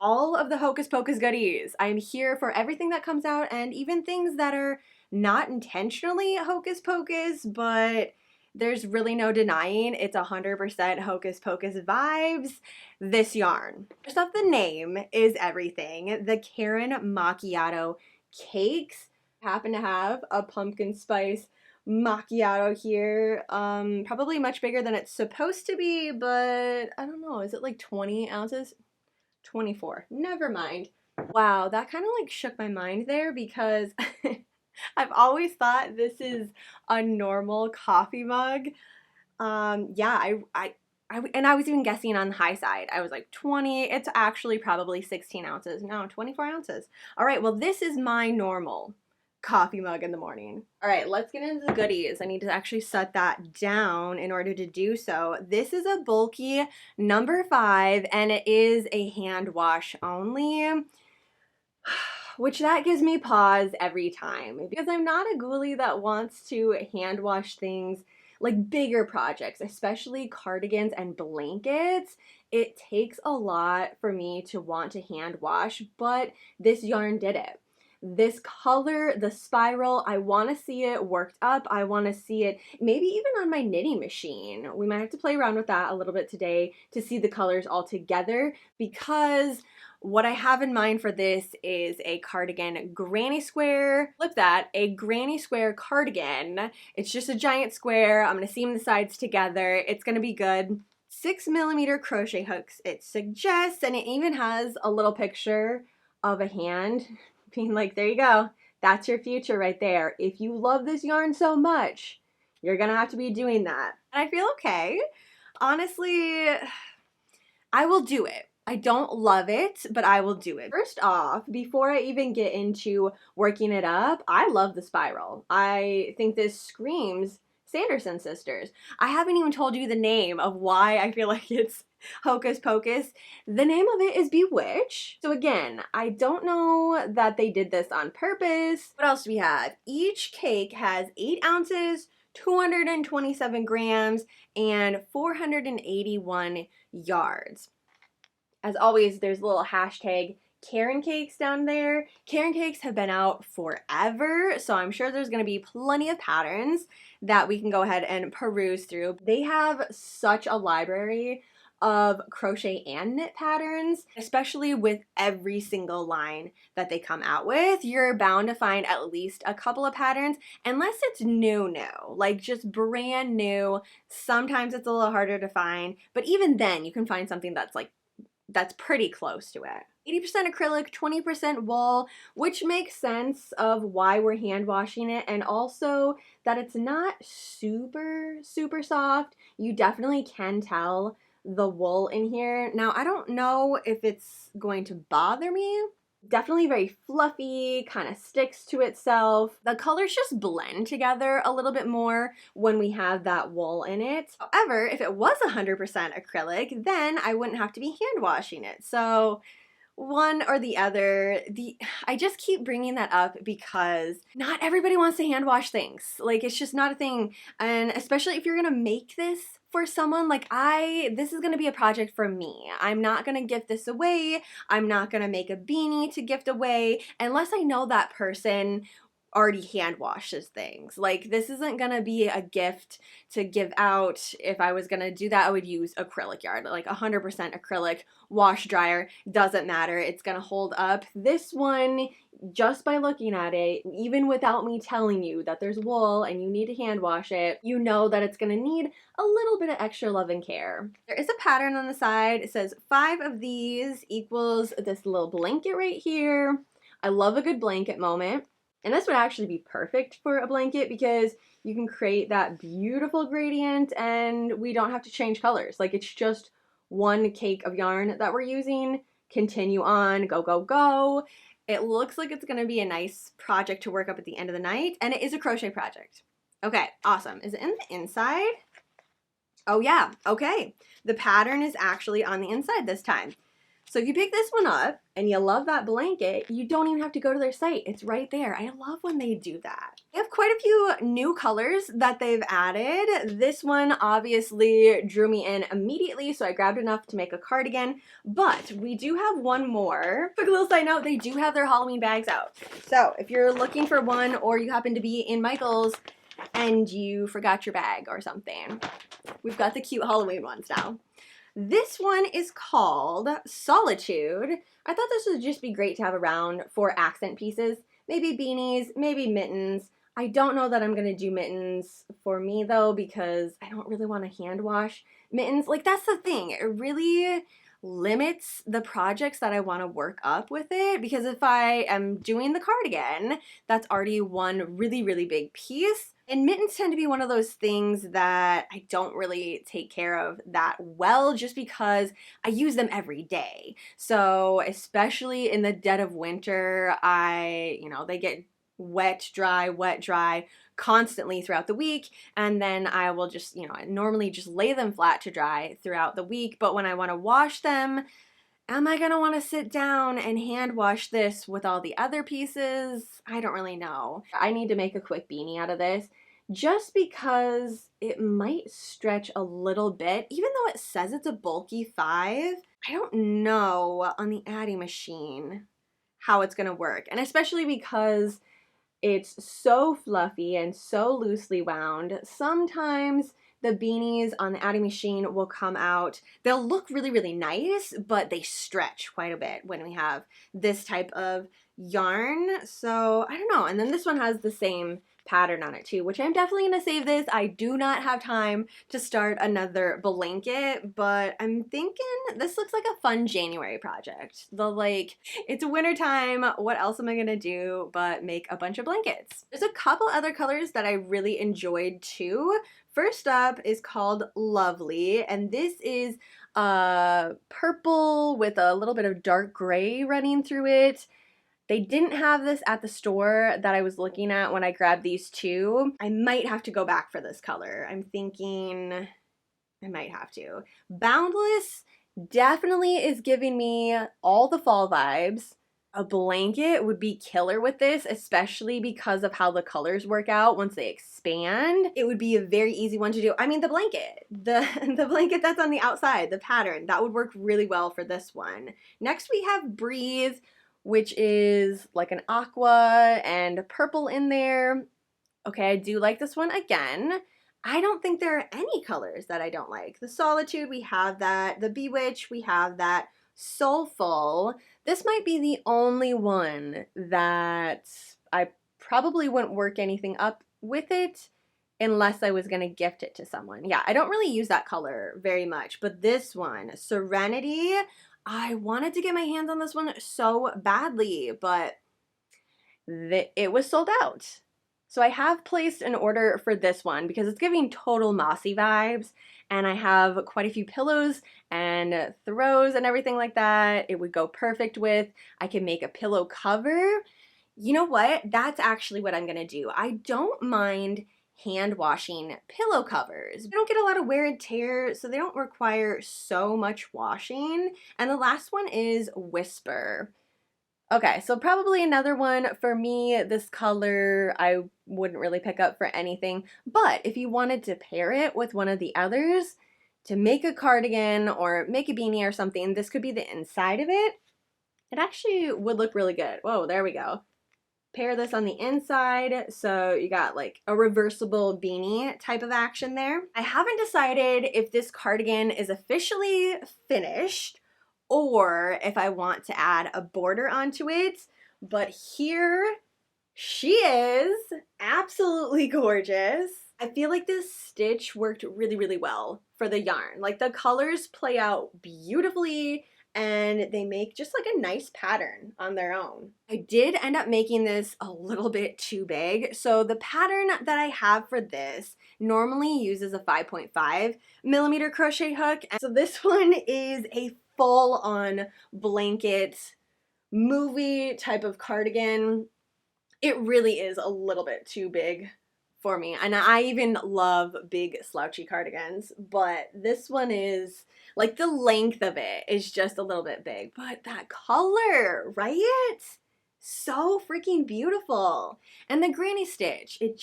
all of the Hocus Pocus goodies. I'm here for everything that comes out and even things that are not intentionally Hocus Pocus, but there's really no denying it's 100% Hocus Pocus vibes. This yarn. First off, the name is everything. The Caron Macchiato cakes happen to have a pumpkin spice macchiato here. Probably much bigger than it's supposed to be, but I don't know. Is it like 20 ounces? 24. Never mind. Wow, that kind of like shook my mind there because I've always thought this is a normal coffee mug. Yeah, and I was even guessing on the high side. I was like 20. It's actually probably 16 ounces. No, 24 ounces. All right, well, this is my normal coffee mug in the morning. All right, let's get into the goodies. I need to actually set that down in order to do so. This is a bulky number 5, and it is a hand wash only, which that gives me pause every time because I'm not a ghoulie that wants to hand wash things like bigger projects, especially cardigans and blankets. It takes a lot for me to want to hand wash, but this yarn did it. This color, the spiral, I want to see it worked up. I want to see it maybe even on my knitting machine. We might have to play around with that a little bit today to see the colors all together, because what I have in mind for this is a cardigan granny square. Flip that, a granny square cardigan. It's just a giant square. I'm going to seam the sides together. It's going to be good. 6mm crochet hooks it suggests, and it even has a little picture of a hand being like, there you go. That's your future right there. If you love this yarn so much, you're going to have to be doing that. And I feel okay. Honestly, I will do it. I don't love it, but I will do it. First off, before I even get into working it up, I love the spiral. I think this screams Sanderson sisters. I haven't even told you the name of why I feel like it's Hocus Pocus. The name of it is Bewitched. So again, I don't know that they did this on purpose. What else do we have? Each cake has 8 ounces, 227 grams, and 481 yards. As always, there's a little hashtag Caron cakes down there. Caron cakes have been out forever, so I'm sure there's going to be plenty of patterns that we can go ahead and peruse through. They have such a library of crochet and knit patterns, especially with every single line that they come out with. You're bound to find at least a couple of patterns, unless it's new, like just brand new. Sometimes it's a little harder to find, but even then you can find something that's pretty close to it. 80% acrylic, 20% wool, which makes sense of why we're hand washing it, and also that it's not super, super soft. You definitely can tell the wool in here. Now, I don't know if it's going to bother me. Definitely very fluffy, kind of sticks to itself. The colors just blend together a little bit more when we have that wool in it. However, if it was 100% acrylic, then I wouldn't have to be hand washing it. So one or the other. I just keep bringing that up because not everybody wants to hand wash things. Like, it's just not a thing. And especially if you're gonna make this for someone like this is gonna be a project for me. I'm not gonna gift this away. I'm not gonna make a beanie to gift away unless I know that person already hand washes things. Like, this isn't gonna be a gift to give out. If I was gonna do that, I would use acrylic yarn, like 100% acrylic, wash dryer, doesn't matter. It's gonna hold up. This one, just by looking at it, even without me telling you that there's wool and you need to hand wash it, you know that it's gonna need a little bit of extra love and care. There is a pattern on the side. It says 5 of these equals this little blanket right here. I love a good blanket moment. And this would actually be perfect for a blanket because you can create that beautiful gradient and we don't have to change colors. Like, it's just one cake of yarn that we're using. Continue on, go, go, go. It looks like it's gonna be a nice project to work up at the end of the night, and it is a crochet project. Okay, awesome. Is it in the inside? Oh yeah, okay. The pattern is actually on the inside this time. So if you pick this one up and you love that blanket, you don't even have to go to their site. It's right there. I love when they do that. They have quite a few new colors that they've added. This one obviously drew me in immediately, so I grabbed enough to make a cardigan, but we do have one more. Quick little side note, they do have their Halloween bags out. So if you're looking for one or you happen to be in Michael's and you forgot your bag or something, we've got the cute Halloween ones now. This one is called Solitude. I thought this would just be great to have around for accent pieces. Maybe beanies, maybe mittens. I don't know that I'm going to do mittens for me though, because I don't really want to hand wash mittens. Like, that's the thing. It really limits the projects that I want to work up with it, because if I am doing the cardigan, that's already one really, really big piece. And mittens tend to be one of those things that I don't really take care of that well, just because I use them every day. So especially in the dead of winter, they get wet, dry constantly throughout the week. And then I will just, I normally just lay them flat to dry throughout the week. But when I want to wash them, am I going to want to sit down and hand wash this with all the other pieces? I don't really know. I need to make a quick beanie out of this just because it might stretch a little bit. Even though it says it's a bulky 5, I don't know on the adding machine how it's going to work. And especially because it's so fluffy and so loosely wound, sometimes the beanies on the adding machine will come out. They'll look really, really nice, but they stretch quite a bit when we have this type of yarn. So I don't know. And then this one has the same pattern on it too, which I'm definitely going to save this. I do not have time to start another blanket, but I'm thinking this looks like a fun January project. It's winter time. What else am I going to do but make a bunch of blankets? There's a couple other colors that I really enjoyed too. First up is called Lovely, and this is purple with a little bit of dark gray running through it. They didn't have this at the store that I was looking at when I grabbed these two. I might have to go back for this color. I'm thinking I might have to. Boundless definitely is giving me all the fall vibes. A blanket would be killer with this, especially because of how the colors work out once they expand. It would be a very easy one to do. I mean, the blanket, the blanket that's on the outside, the pattern, that would work really well for this one. Next we have Breathe, which is like an aqua and purple in there. Okay, I do like this one again. I don't think there are any colors that I don't like. The Solitude, we have that. The Bewitch, we have that. Soulful. This might be the only one that I probably wouldn't work anything up with it unless I was going to gift it to someone. Yeah, I don't really use that color very much, but this one, Serenity, I wanted to get my hands on this one so badly, but it was sold out. So I have placed an order for this one because it's giving total mossy vibes, and I have quite a few pillows and throws and everything like that. It would go perfect with. I can make a pillow cover. You know what? That's actually what I'm gonna do. I don't mind hand washing pillow covers. They don't get a lot of wear and tear, so they don't require so much washing. And the last one is Whisper. Okay, so probably another one for me. This color I wouldn't really pick up for anything, but if you wanted to pair it with one of the others to make a cardigan or make a beanie or something, this could be the inside of it. It actually would look really good. Whoa, there we go. Pair this on the inside, so you got like a reversible beanie type of action there. I haven't decided if this cardigan is officially finished or if I want to add a border onto it, but here she is, absolutely gorgeous. I feel like this stitch worked really, really well for the yarn. Like, the colors play out beautifully and they make just like a nice pattern on their own. I did end up making this a little bit too big. So the pattern that I have for this normally uses a 5.5 millimeter crochet hook. And so this one is a full-on blanket movie type of cardigan. It really is a little bit too big for me. And I even love big slouchy cardigans, but this one is like the length of it is just a little bit big, but that color, right? So freaking beautiful. And the granny stitch, it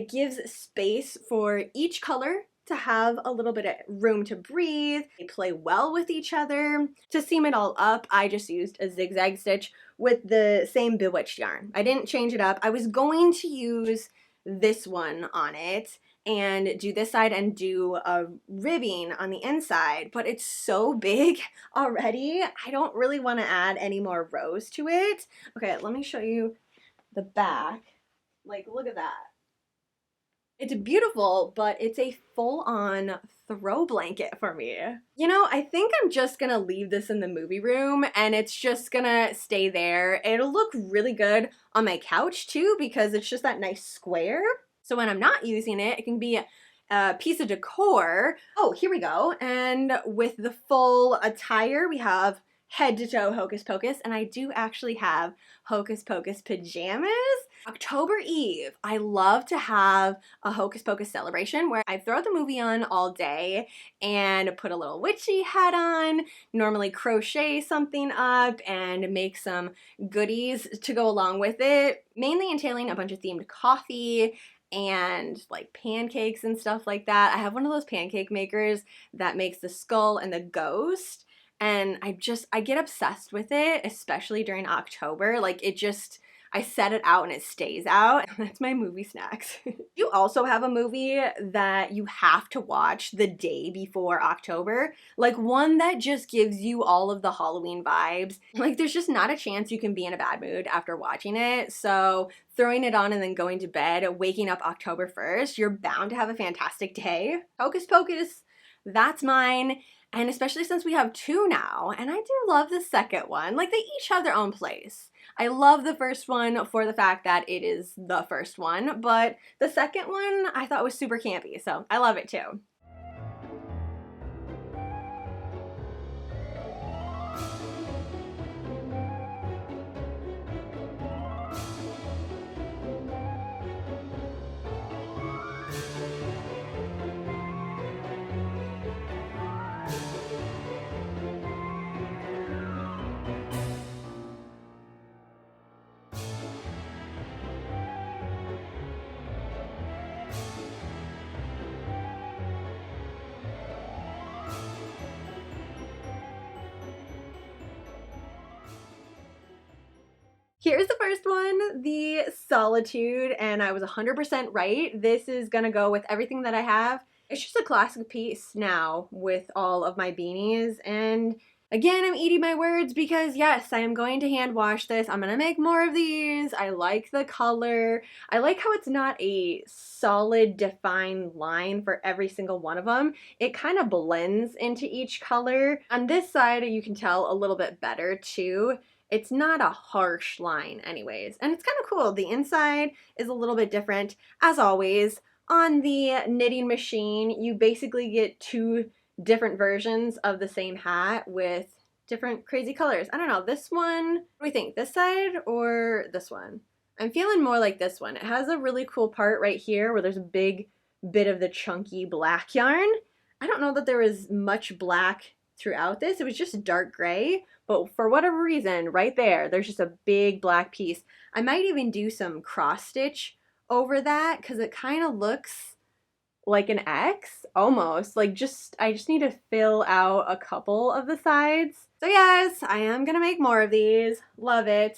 gives space for each color to have a little bit of room to breathe. They play well with each other. To seam it all up, I just used a zigzag stitch with the same Bewitched yarn. I didn't change it up. I was going to use this one on it and do this side and do a ribbing on the inside, but it's so big already. I don't really want to add any more rows to it. Okay, let me show you the back. Like, look at that. It's beautiful, but it's a full-on throw blanket for me. You know, I think I'm just gonna leave this in the movie room and it's just gonna stay there. It'll look really good on my couch too because it's just that nice square. So when I'm not using it, it can be a piece of decor. Oh, here we go. And with the full attire, we have head to toe Hocus Pocus, and I do actually have Hocus Pocus pajamas. October Eve, I love to have a Hocus Pocus celebration where I throw the movie on all day and put a little witchy hat on, normally crochet something up and make some goodies to go along with it, mainly entailing a bunch of themed coffee and like pancakes and stuff like that. I have one of those pancake makers that makes the skull and the ghost, and I get obsessed with it, especially during October. Like I set it out and it stays out. That's my movie snacks. You also have a movie that you have to watch the day before October, like one that just gives you all of the Halloween vibes. Like there's just not a chance you can be in a bad mood after watching it. So throwing it on and then going to bed, waking up October 1st, you're bound to have a fantastic day. Hocus Pocus, that's mine. And especially since we have two now, and I do love the second one. Like they each have their own place. I love the first one for the fact that it is the first one, but the second one I thought was super campy, so I love it too. Here's the first one, the Solitude, and I was 100% right. This is gonna go with everything that I have. It's just a classic piece now with all of my beanies, and again, I'm eating my words because yes, I am going to hand wash this. I'm gonna make more of these. I like the color. I like how it's not a solid defined line for every single one of them. It kind of blends into each color. On this side, you can tell a little bit better too. It's not a harsh line anyways, and it's kind of cool. The inside is a little bit different. As always, on the knitting machine, you basically get two different versions of the same hat with different crazy colors. I don't know, this one, what do we think? This side or this one? I'm feeling more like this one. It has a really cool part right here where there's a big bit of the chunky black yarn. I don't know that there was much black throughout this. It was just dark gray, but for whatever reason, right there's just a big black piece. I might even do some cross stitch over that because it kind of looks like an X, almost. Like I just need to fill out a couple of the sides. So yes, I am gonna make more of these. Love it.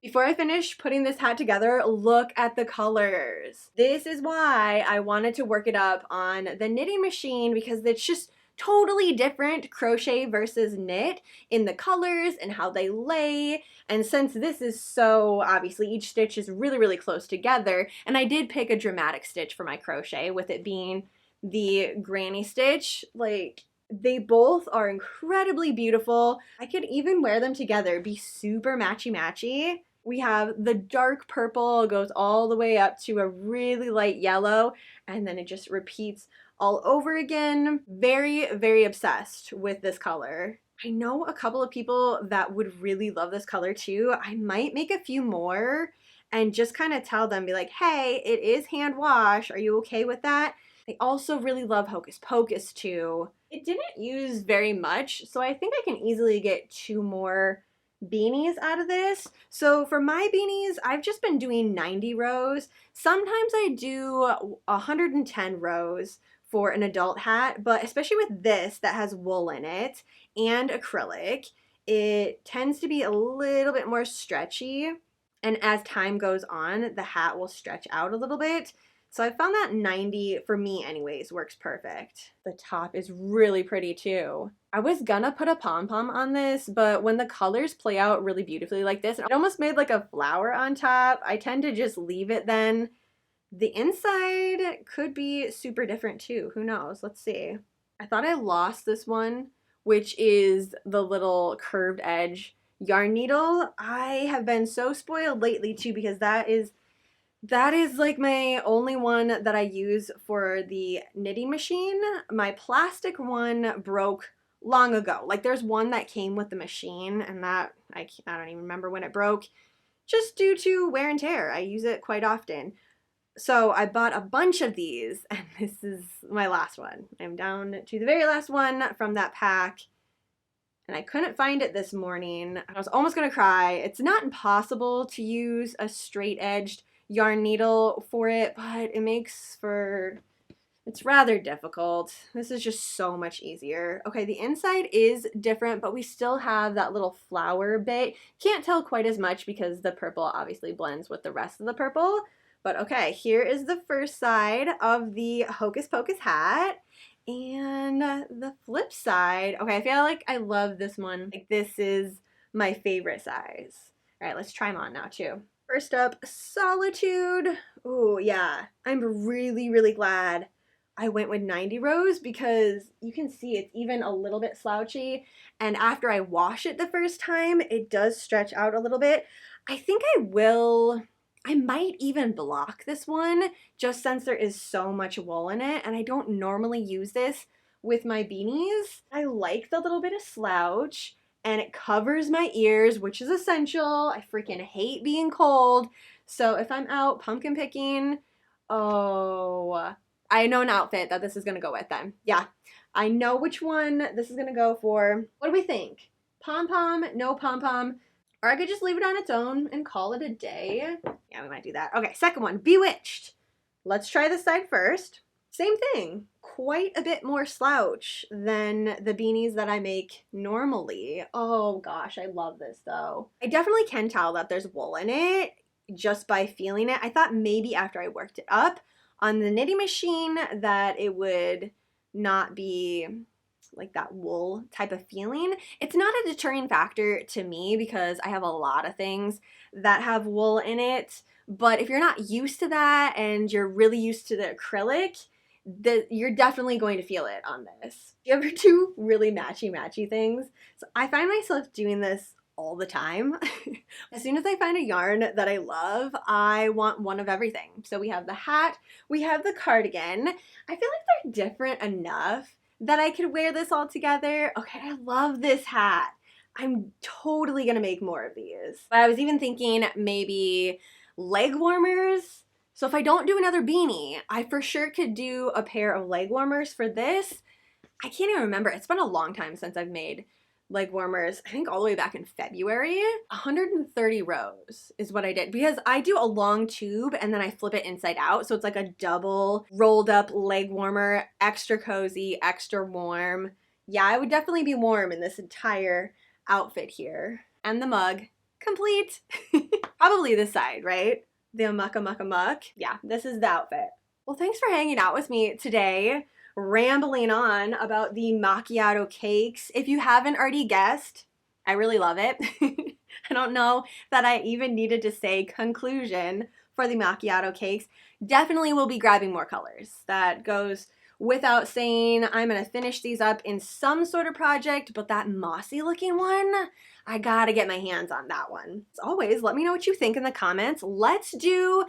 Before I finish putting this hat together, look at the colors. This is why I wanted to work it up on the knitting machine because it's just totally different crochet versus knit in the colors and how they lay. And since this is so, obviously each stitch is really, really close together, and I did pick a dramatic stitch for my crochet with it being the granny stitch, like They both are incredibly beautiful. I could even wear them together, be super matchy-matchy. We have the dark purple, goes all the way up to a really light yellow, and then it just repeats all over again. Very, very obsessed with this color. I know a couple of people that would really love this color too. I might make a few more and just kind of tell them, be like, hey, it is hand wash. Are you okay with that? They also really love Hocus Pocus too. It didn't use very much, so I think I can easily get 2 more beanies out of this. So for my beanies, I've just been doing 90 rows. Sometimes I do 110 rows for an adult hat, but especially with this that has wool in it and acrylic, it tends to be a little bit more stretchy. And as time goes on, the hat will stretch out a little bit. So I found that 90, for me anyways, works perfect. The top is really pretty too. I was gonna put a pom-pom on this, but when the colors play out really beautifully like this, it almost made like a flower on top. I tend to just leave it then. The inside could be super different too. Who knows? Let's see. I thought I lost this one, which is the little curved edge yarn needle. I have been so spoiled lately too, because that is like my only one that I use for the knitting machine. My plastic one broke long ago. Like there's one that came with the machine, and that I don't even remember when it broke, just due to wear and tear. I use it quite often. So I bought a bunch of these, and this is my last one. I'm down to the very last one from that pack, and I couldn't find it this morning. I was almost gonna cry. It's not impossible to use a straight-edged yarn needle for it, but it makes for, it's rather difficult. This is just so much easier. Okay, the inside is different, but we still have that little flower bit. Can't tell quite as much because the purple obviously blends with the rest of the purple. But okay, here is the first side of the Hocus Pocus hat. And the flip side, okay, I feel like I love this one. Like this is my favorite size. All right, let's try them on now too. First up, Solitude. Oh yeah, I'm really, really glad I went with 90 rows because you can see it's even a little bit slouchy. And after I wash it the first time, it does stretch out a little bit. I think I might even block this one just since there is so much wool in it, and I don't normally use this with my beanies. I like the little bit of slouch, and it covers my ears, which is essential. I freaking hate being cold. So if I'm out pumpkin picking, oh, I know an outfit that this is gonna go with then. Yeah, I know which one this is gonna go for. What do we think? Pom-pom, no pom-pom? Or I could just leave it on its own and call it a day. Yeah, we might do that. Okay, second one, Bewitched. Let's try this side first. Same thing, quite a bit more slouch than the beanies that I make normally. Oh gosh, I love this though. I definitely can tell that there's wool in it just by feeling it. I thought maybe after I worked it up on the knitting machine that it would not be like that wool type of feeling. It's not a deterring factor to me because I have a lot of things that have wool in it, but if you're not used to that and you're really used to the acrylic, you're definitely going to feel it on this. You ever do really matchy things? So I find myself doing this all the time. As soon as I find a yarn that I love, I want one of everything. So we have the hat, we have the cardigan. I feel like they're different enough that I could wear this all together. Okay, I love this hat. I'm totally gonna make more of these. But I was even thinking maybe leg warmers. So if I don't do another beanie, I for sure could do a pair of leg warmers for this. I can't even remember. It's been a long time since I've made leg warmers. I think all the way back in February. 130 rows is what I did because I do a long tube and then I flip it inside out. So it's like a double rolled up leg warmer, extra cozy, extra warm. Yeah, I would definitely be warm in this entire outfit here. And the mug, complete. Probably this side, right? The muck. Yeah, this is the outfit. Well, thanks for hanging out with me today, rambling on about the macchiato cakes. If you haven't already guessed, I really love it. I don't know that I even needed to say conclusion for the macchiato cakes. Definitely will be grabbing more colors. That goes without saying I'm gonna finish these up in some sort of project, but that mossy looking one, I gotta get my hands on that one. As always, let me know what you think in the comments. Let's do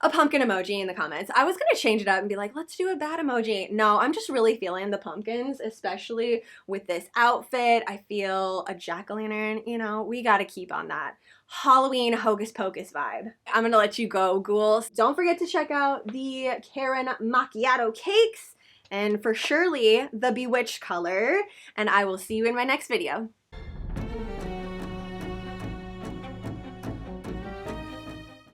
a pumpkin emoji in the comments. I was gonna change it up and be like, let's do a bat emoji. No, I'm just really feeling the pumpkins, especially with this outfit. I feel a jack-o'-lantern, you know, we gotta keep on that Halloween Hocus Pocus vibe. I'm gonna let you go, ghouls. Don't forget to check out the Caron Macchiato cakes and for Shirley, the Bewitched color, and I will see you in my next video.